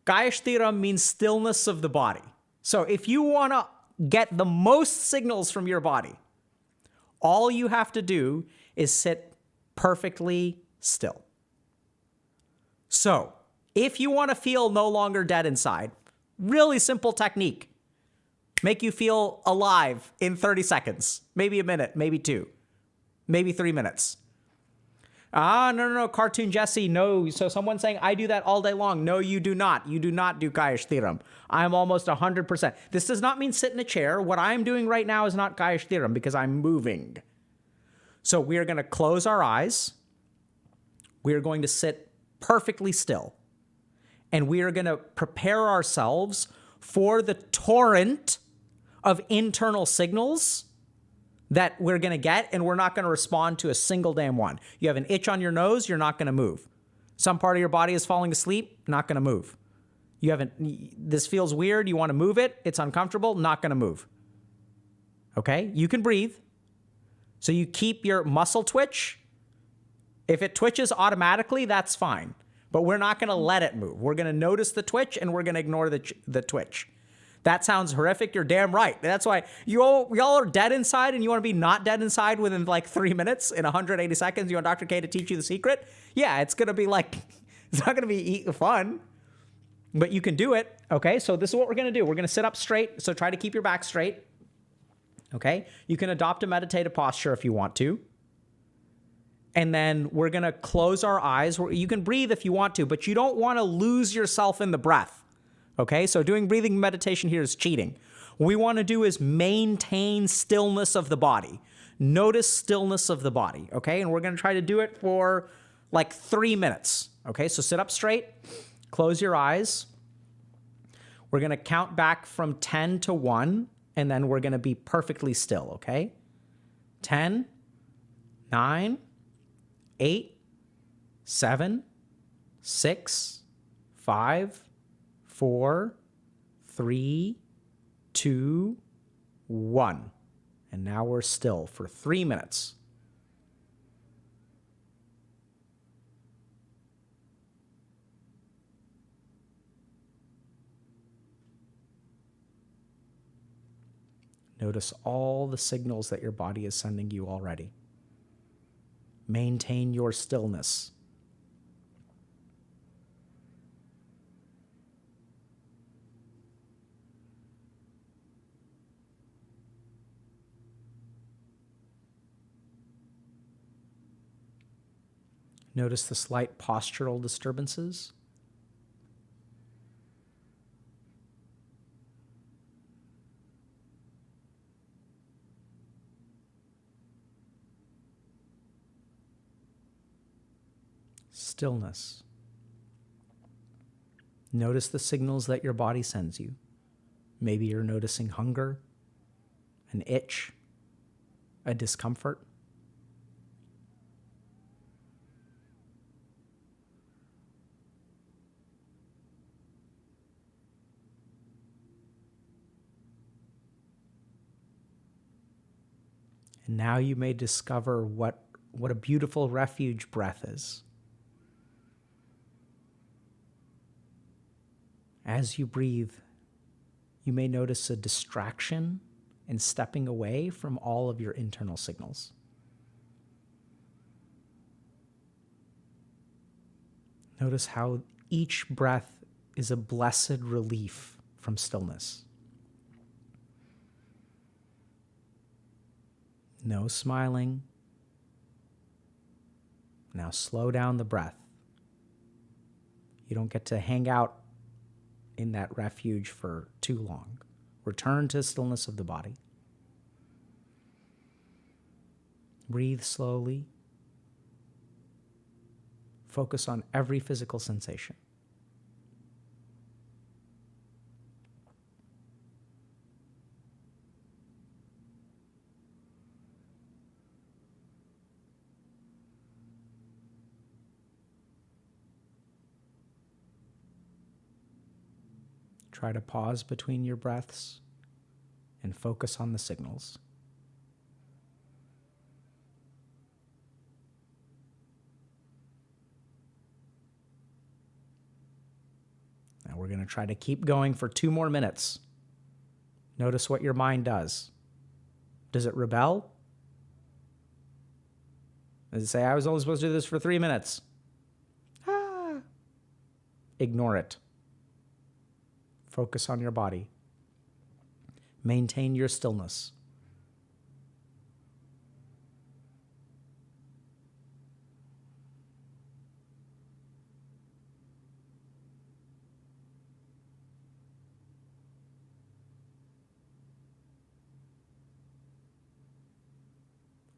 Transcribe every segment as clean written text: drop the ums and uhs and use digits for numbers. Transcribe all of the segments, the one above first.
Kaya Shtiram means stillness of the body. So if you want to get the most signals from your body, all you have to do is sit perfectly still. So if you want to feel no longer dead inside, really simple technique. Make you feel alive in 30 seconds, maybe a minute, maybe 2, maybe 3 minutes. No, Cartoon Jesse, no. So someone's saying, I do that all day long. No, you do not. You do not do Kaya Shtiram. I'm almost 100%. This does not mean sit in a chair. What I'm doing right now is not Kaya Shtiram because I'm moving. So we are going to close our eyes. We are going to sit perfectly still. And we are going to prepare ourselves for the torrent of internal signals that we're going to get, and we're not going to respond to a single damn one. You have an itch on your nose, you're not going to move. Some part of your body is falling asleep, not going to move. This feels weird, you want to move it, it's uncomfortable, not going to move. Okay? You can breathe. So you keep your muscle twitch. If it twitches automatically, that's fine. But we're not going to let it move. We're going to notice the twitch, and we're going to ignore the twitch. That sounds horrific. You're damn right. That's why y'all are dead inside, and you want to be not dead inside within like 3 minutes in 180 seconds. You want Dr. K to teach you the secret? Yeah, it's going to be like, it's not going to be fun, but you can do it. Okay, so this is what we're going to do. We're going to sit up straight. So try to keep your back straight. Okay, you can adopt a meditative posture if you want to. And then we're going to close our eyes. You can breathe if you want to, but you don't want to lose yourself in the breath. Okay, so doing breathing meditation here is cheating. What we want to do is maintain stillness of the body. Notice stillness of the body, okay? And we're going to try to do it for like 3 minutes, okay? So sit up straight, close your eyes. We're going to count back from 10 to 1, and then we're going to be perfectly still, okay? 10, 9, 8, 7, 6, 5, 4, 3, 2, 1. And now we're still for 3 minutes. Notice all the signals that your body is sending you already. Maintain your stillness. Notice the slight postural disturbances. Stillness. Notice the signals that your body sends you. Maybe you're noticing hunger, an itch, a discomfort. And now you may discover what a beautiful refuge breath is. As you breathe, you may notice a distraction in stepping away from all of your internal signals. Notice how each breath is a blessed relief from stillness. No smiling. Now slow down the breath. You don't get to hang out in that refuge for too long. Return to stillness of the body. Breathe slowly. Focus on every physical sensation. Try to pause between your breaths and focus on the signals. Now we're going to try to keep going for 2 more minutes. Notice what your mind does. Does it rebel? Does it say, I was only supposed to do this for 3 minutes? Ignore it. Focus on your body. Maintain your stillness.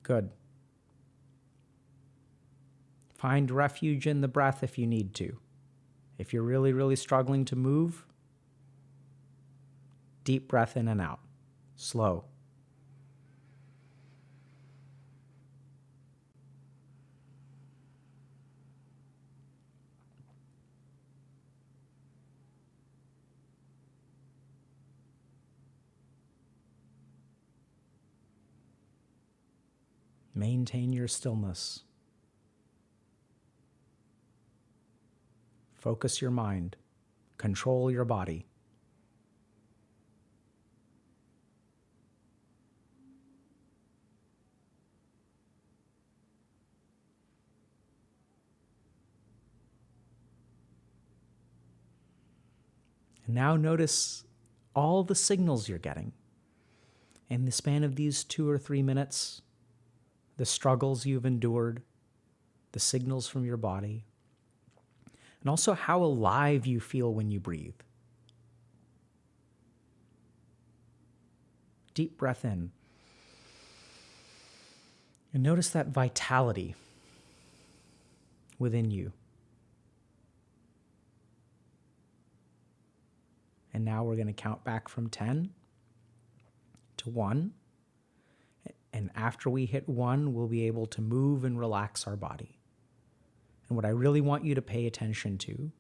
Good. Find refuge in the breath if you need to. If you're really, really struggling to move, deep breath in and out. Slow. Maintain your stillness. Focus your mind. Control your body. And now notice all the signals you're getting. In the span of these 2 or 3 minutes, the struggles you've endured, the signals from your body, and also how alive you feel when you breathe. Deep breath in. And notice that vitality within you. And now we're going to count back from 10 to 1. And after we hit 1, we'll be able to move and relax our body. And what I really want you to pay attention to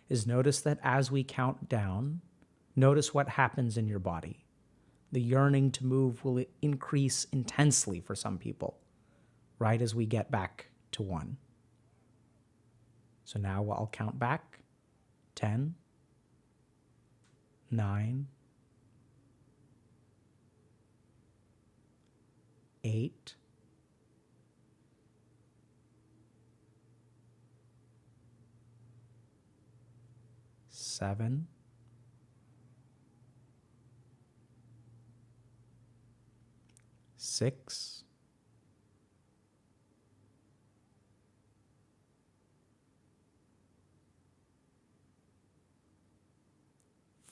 is notice that as we count down, notice what happens in your body. The yearning to move will increase intensely for some people, right as we get back to 1. So now I'll count back. 10, 9, 8, 7, 6,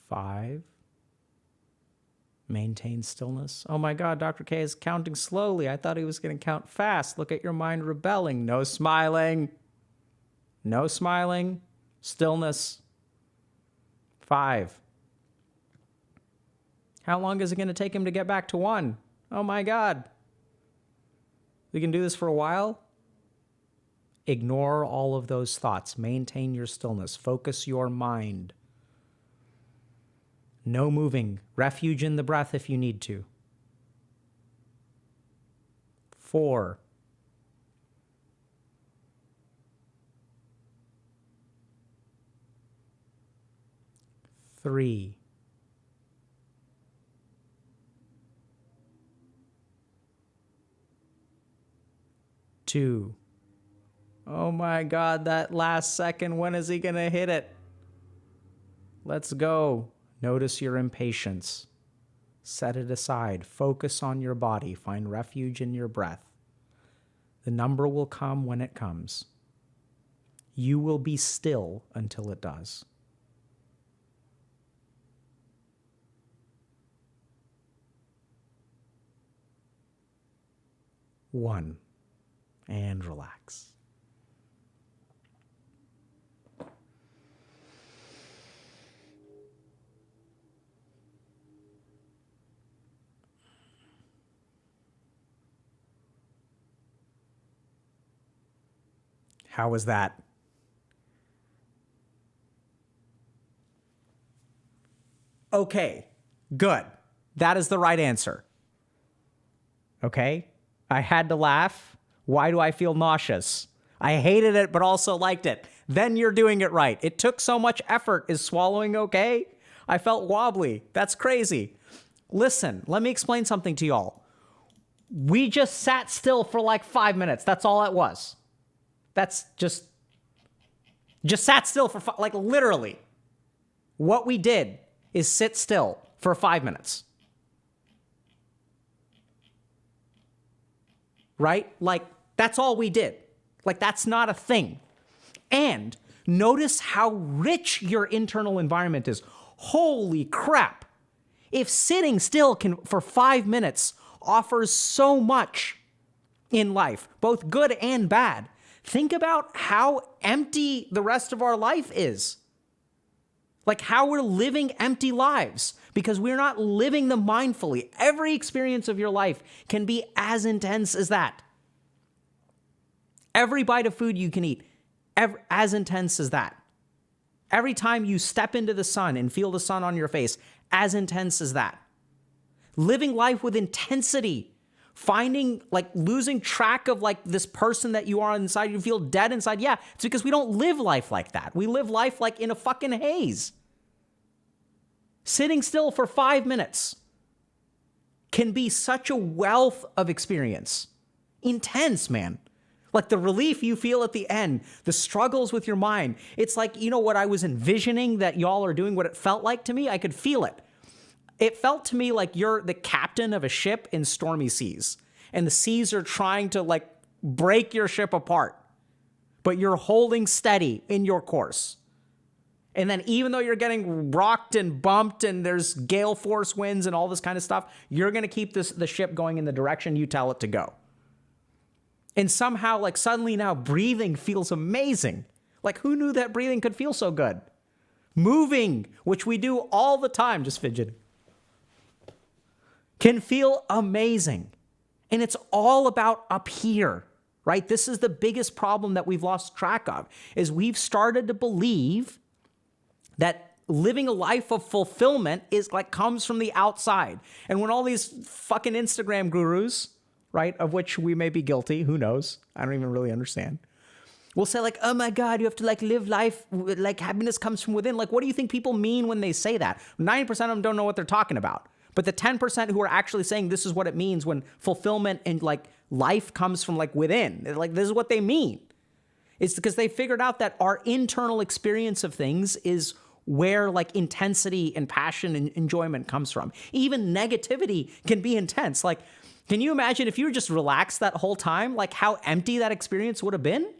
5. Maintain stillness. Oh my God, Dr. K is counting slowly. I thought he was going to count fast. Look at your mind rebelling. No smiling. No smiling. Stillness. 5. How long is it going to take him to get back to 1? Oh my God. We can do this for a while. Ignore all of those thoughts. Maintain your stillness. Focus your mind. No moving. Refuge in the breath if you need to. 4. 3. 2. Oh my God, that last second, when is he going to hit it? Let's go. Notice your impatience. Set it aside. Focus on your body. Find refuge in your breath. The number will come when it comes. You will be still until it does. One. And relax. How was that? Okay, good. That is the right answer. Okay? I had to laugh. Why do I feel nauseous? I hated it, but also liked it. then you're doing it right. It took so much effort. Is swallowing okay? I felt wobbly. That's crazy. Listen, let me explain something to y'all. We just sat still for like 5 minutes. That's all it was. That's just sat still for like literally. What we did is sit still for 5 minutes. Right? Like, that's all we did. Like, that's not a thing. And notice how rich your internal environment is. Holy crap. If sitting still can for 5 minutes offers so much in life, both good and bad, think about how empty the rest of our life is. Like how we're living empty lives because we're not living them mindfully. Every experience of your life can be as intense as that. Every bite of food you can eat, as intense as that. Every time you step into the sun and feel the sun on your face, as intense as that. Living life with intensity, finding, like, losing track of, like, this person that you are inside, you feel dead inside. Yeah, it's because we don't live life like that. We live life like in a fucking haze. Sitting still for 5 minutes can be such a wealth of experience. Intense, man. Like the relief you feel at the end, the struggles with your mind. It's like, you know what I was envisioning that y'all are doing, what it felt like to me? I could feel it. It felt to me like you're the captain of a ship in stormy seas, and the seas are trying to like break your ship apart, but you're holding steady in your course. And then even though you're getting rocked and bumped and there's gale force winds and all this kind of stuff, you're going to keep the ship going in the direction you tell it to go. And somehow, like, suddenly now breathing feels amazing. Like, who knew that breathing could feel so good? Moving, which we do all the time, just fidgeting, can feel amazing. And it's all about up here, right? This is the biggest problem that we've lost track of, is we've started to believe that living a life of fulfillment is like comes from the outside. And when all these fucking Instagram gurus, right, of which we may be guilty, who knows? I don't even really understand. We'll say like, oh my God, you have to like live life, like happiness comes from within. Like, what do you think people mean when they say that? 90% of them don't know what they're talking about. But the 10% who are actually saying this is what it means when fulfillment and like life comes from like within, like this is what they mean. It's because they figured out that our internal experience of things is where like intensity and passion and enjoyment comes from. Even negativity can be intense. Like, can you imagine if you were just relaxed that whole time, like how empty that experience would have been?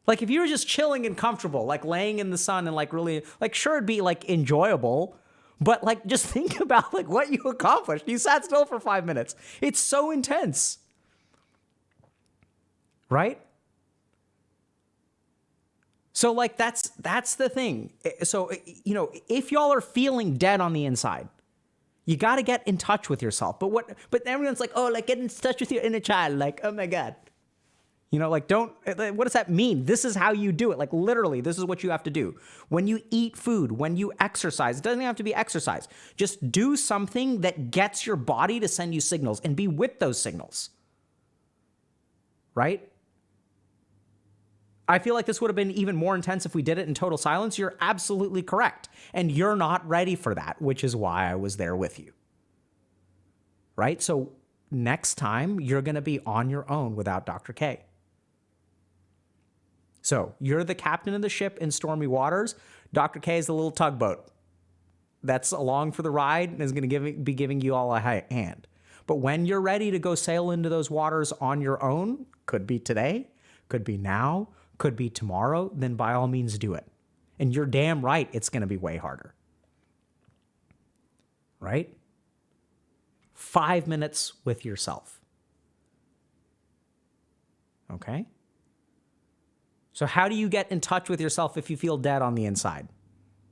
Like if you were just chilling and comfortable, like laying in the sun and like really, like sure it'd be like enjoyable, but like just think about like what you accomplished. You sat still for 5 minutes. It's so intense. Right? So like that's the thing. So, you know, if y'all are feeling dead on the inside, you got to get in touch with yourself. But everyone's like, oh, like get in touch with your inner child. Like, oh my God. You know, like what does that mean? This is how you do it. Like literally, this is what you have to do. When you eat food, when you exercise, it doesn't have to be exercise. Just do something that gets your body to send you signals and be with those signals. Right? I feel like this would have been even more intense if we did it in total silence. You're absolutely correct. And you're not ready for that, which is why I was there with you. Right? So next time, you're going to be on your own without Dr. K. So you're the captain of the ship in stormy waters. Dr. K is the little tugboat that's along for the ride and is going to be giving you all a hand. But when you're ready to go sail into those waters on your own, could be today, could be now, could be tomorrow, then by all means do it. And you're damn right it's going to be way harder. Right? 5 minutes with yourself. Okay? So how do you get in touch with yourself if you feel dead on the inside?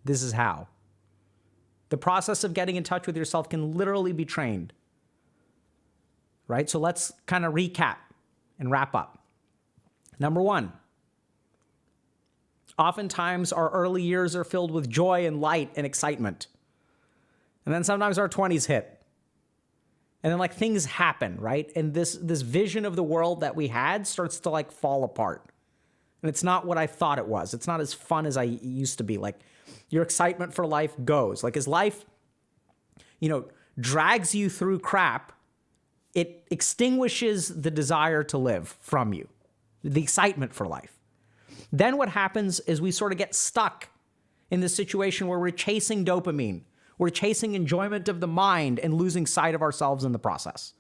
This is how. The process of getting in touch with yourself can literally be trained. Right? So let's kind of recap and wrap up. Number one, oftentimes our early years are filled with joy and light and excitement. And then sometimes our 20s hit. And then like things happen, right? And this vision of the world that we had starts to like fall apart. And it's not what I thought it was. It's not as fun as I used to be. Like, your excitement for life goes. Like, as life, drags you through crap, it extinguishes the desire to live from you, the excitement for life. Then what happens is we sort of get stuck in this situation where we're chasing dopamine. We're chasing enjoyment of the mind and losing sight of ourselves in the process.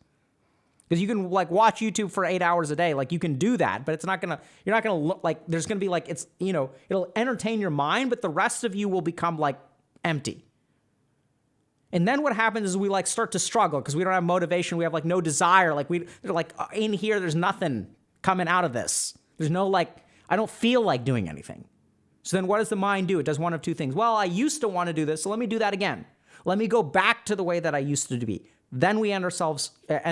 Because you can watch YouTube for 8 hours a day. Like, you can do that, but you're not gonna look like, there's gonna be it'll entertain your mind, but the rest of you will become empty. And then what happens is we start to struggle because we don't have motivation. We have no desire. In here, there's nothing coming out of this. There's no I don't feel like doing anything. So then what does the mind do? It does one of two things. Well, I used to want to do this, so let me do that again. Let me go back to the way that I used to be. Then we end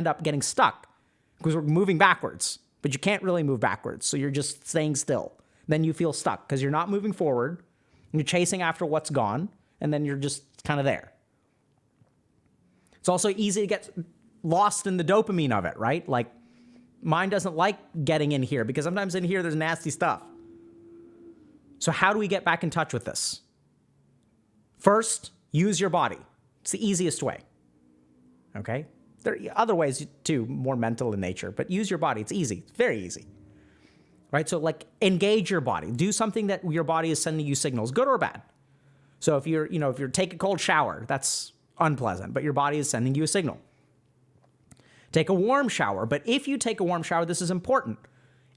up getting stuck because we're moving backwards, but you can't really move backwards. So you're just staying still. Then you feel stuck because you're not moving forward. You're chasing after what's gone, and then you're just kind of there. It's also easy to get lost in the dopamine of it, right? Mind doesn't like getting in here because sometimes in here there's nasty stuff. So how do we get back in touch with this? First, use your body. It's the easiest way. Okay? There are other ways too, more mental in nature, but use your body. It's easy. It's very easy. Right? So engage your body. Do something that your body is sending you signals, good or bad. So if you're take a cold shower, that's unpleasant, but your body is sending you a signal. Take a warm shower, but if you take a warm shower, this is important.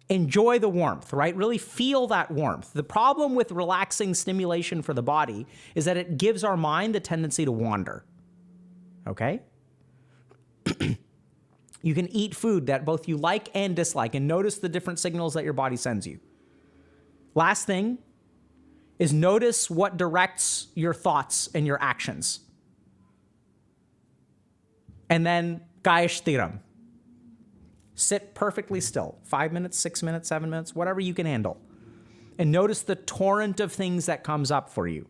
Enjoy the warmth, right? Really feel that warmth. The problem with relaxing stimulation for the body is that it gives our mind the tendency to wander. Okay? You can eat food that both you like and dislike and notice the different signals that your body sends you. Last thing is notice what directs your thoughts and your actions. And then Shtiram. Sit perfectly still. 5 minutes, 6 minutes, 7 minutes, whatever you can handle. And notice the torrent of things that comes up for you.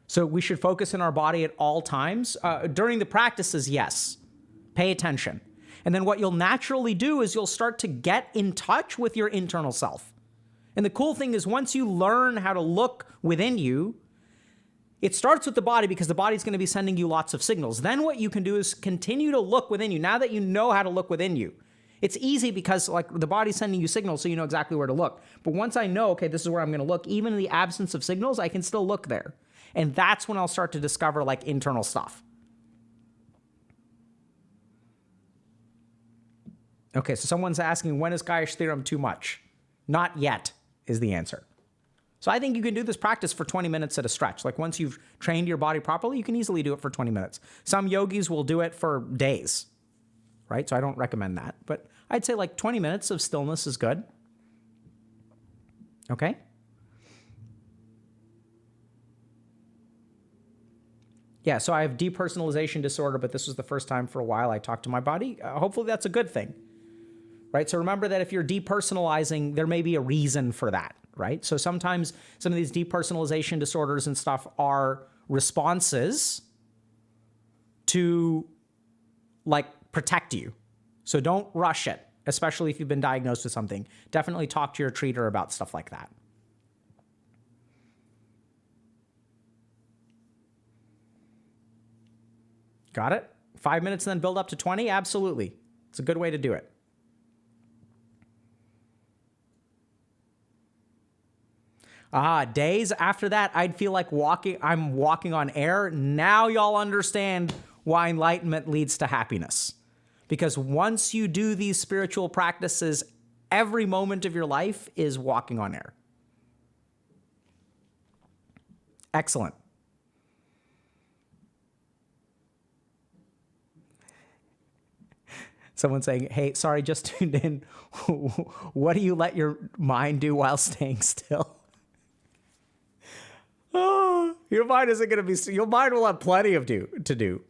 So we should focus on our body at all times. During the practices, yes. Pay attention. And then what you'll naturally do is you'll start to get in touch with your internal self. And the cool thing is once you learn how to look within you, it starts with the body because the body's going to be sending you lots of signals. Then what you can do is continue to look within you. Now that you know how to look within you, it's easy because the body's sending you signals so you know exactly where to look. But once I know, okay, this is where I'm going to look, even in the absence of signals, I can still look there. And that's when I'll start to discover internal stuff. Okay, so someone's asking, when is Shtiram too much? Not yet is the answer. So I think you can do this practice for 20 minutes at a stretch. Once you've trained your body properly, you can easily do it for 20 minutes. Some yogis will do it for days, right? So I don't recommend that. But I'd say 20 minutes of stillness is good. Okay? Yeah, so I have depersonalization disorder, but this was the first time for a while I talked to my body. Hopefully that's a good thing, right? So remember that if you're depersonalizing, there may be a reason for that, right? So sometimes some of these depersonalization disorders and stuff are responses to protect you. So don't rush it, especially if you've been diagnosed with something. Definitely talk to your treater about stuff like that. Got it? 5 minutes and then build up to 20? Absolutely. It's a good way to do it. Days after that, I'd feel like I'm walking on air. Now y'all understand why enlightenment leads to happiness. Because once you do these spiritual practices, every moment of your life is walking on air. Excellent. Someone saying, hey, sorry, just tuned in. What do you let your mind do while staying still? Oh, your mind isn't going to be, your mind will have plenty to do.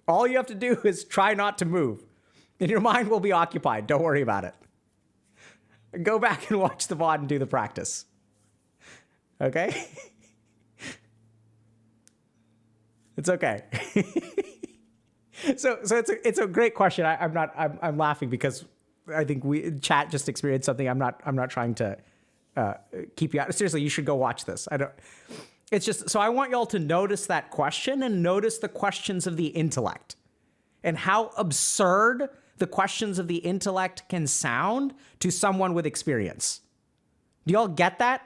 All you have to do is try not to move, and your mind will be occupied. Don't worry about it. Go back and watch the VOD and do the practice. Okay? It's okay. So it's a great question. I'm laughing because I think chat just experienced something. I'm not trying to keep you out. Seriously, you should go watch this. It's just, so I want y'all to notice that question and notice the questions of the intellect and how absurd the questions of the intellect can sound to someone with experience. Do y'all get that?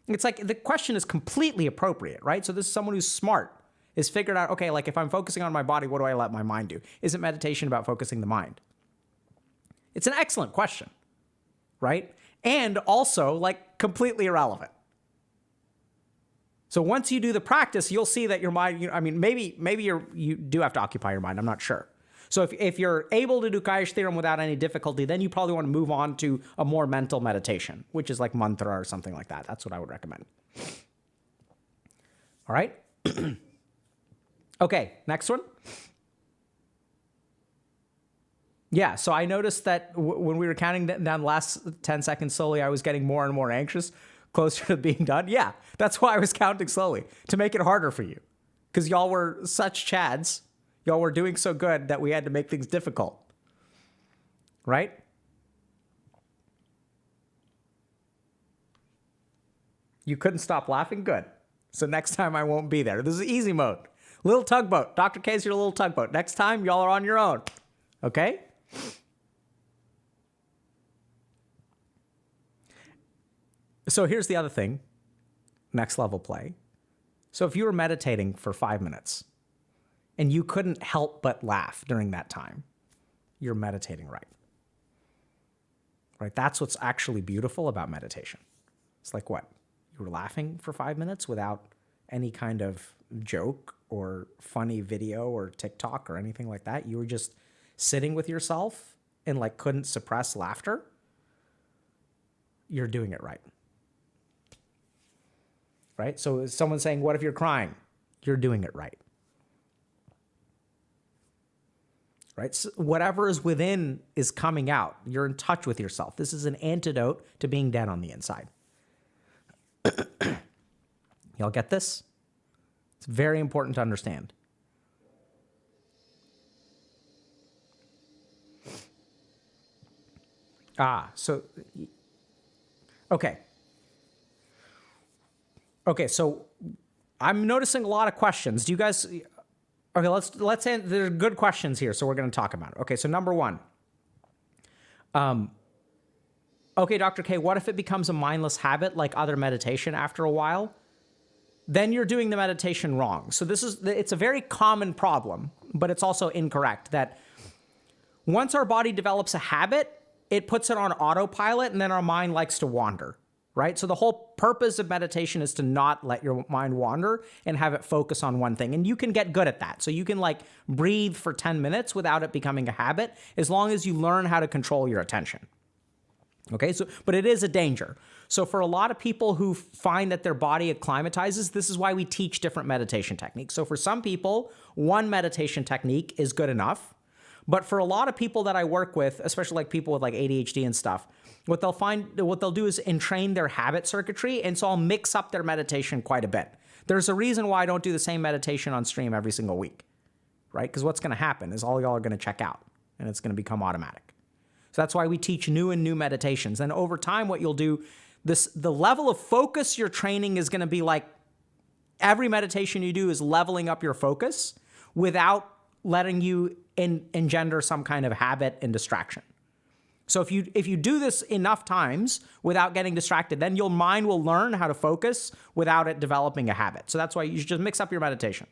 It's like the question is completely appropriate, right? So this is someone who's smart, is figured out, okay, like if I'm focusing on my body, what do I let my mind do? Isn't meditation about focusing the mind? It's an excellent question, right? And also like completely irrelevant. So once you do the practice, you'll see that your mind, I mean, maybe you do have to occupy your mind. I'm not sure. So if you're able to do Kaya Shtiram without any difficulty, then you probably want to move on to a more mental meditation, which is like mantra or something like that. That's what I would recommend. All right. Okay, next one. Yeah, so I noticed that when we were counting down the last 10 seconds slowly, I was getting more and more anxious, closer to being done. Yeah, that's why I was counting slowly, to make it harder for you. Because y'all were such chads. Y'all were doing so good that we had to make things difficult. Right? You couldn't stop laughing? Good. So next time I won't be there. This is easy mode. Little tugboat. Dr. K's your little tugboat. Next time, y'all are on your own. Okay? So here's the other thing. Next level play. So if you were meditating for 5 minutes and you couldn't help but laugh during that time, you're meditating right. Right? That's what's actually beautiful about meditation. It's like what? You were laughing for 5 minutes without any kind of joke or funny video or TikTok or anything like that. You were just sitting with yourself and like couldn't suppress laughter. You're doing it right. Right? So is someone saying, what if you're crying? You're doing it right. Right? So whatever is within is coming out. You're in touch with yourself. This is an antidote to being dead on the inside. Y'all get this? It's very important to understand. Okay. Okay, so I'm noticing a lot of questions. Do you guys... Okay, let's say there are good questions here, so we're going to talk about it. Okay, so number one. Okay, Dr. K, what if it becomes a mindless habit like other meditation after a while? Then you're doing the meditation wrong. So it's a very common problem, but it's also incorrect that once our body develops a habit, it puts it on autopilot and then our mind likes to wander, right? So the whole purpose of meditation is to not let your mind wander and have it focus on one thing. And you can get good at that. So you can like breathe for 10 minutes without it becoming a habit, as long as you learn how to control your attention. Okay, but it is a danger. So for a lot of people who find that their body acclimatizes, this is why we teach different meditation techniques. So for some people, one meditation technique is good enough. But for a lot of people that I work with, especially like people with like ADHD and stuff, what they'll do is entrain their habit circuitry. And so I'll mix up their meditation quite a bit. There's a reason why I don't do the same meditation on stream every single week, right? Because what's going to happen is all y'all are going to check out and it's going to become automatic. So that's why we teach new and new meditations. And over time, what you'll do, the level of focus you're training is going to be like every meditation you do is leveling up your focus without letting you engender some kind of habit and distraction. So if you do this enough times without getting distracted, then your mind will learn how to focus without it developing a habit. So that's why you should just mix up your meditation.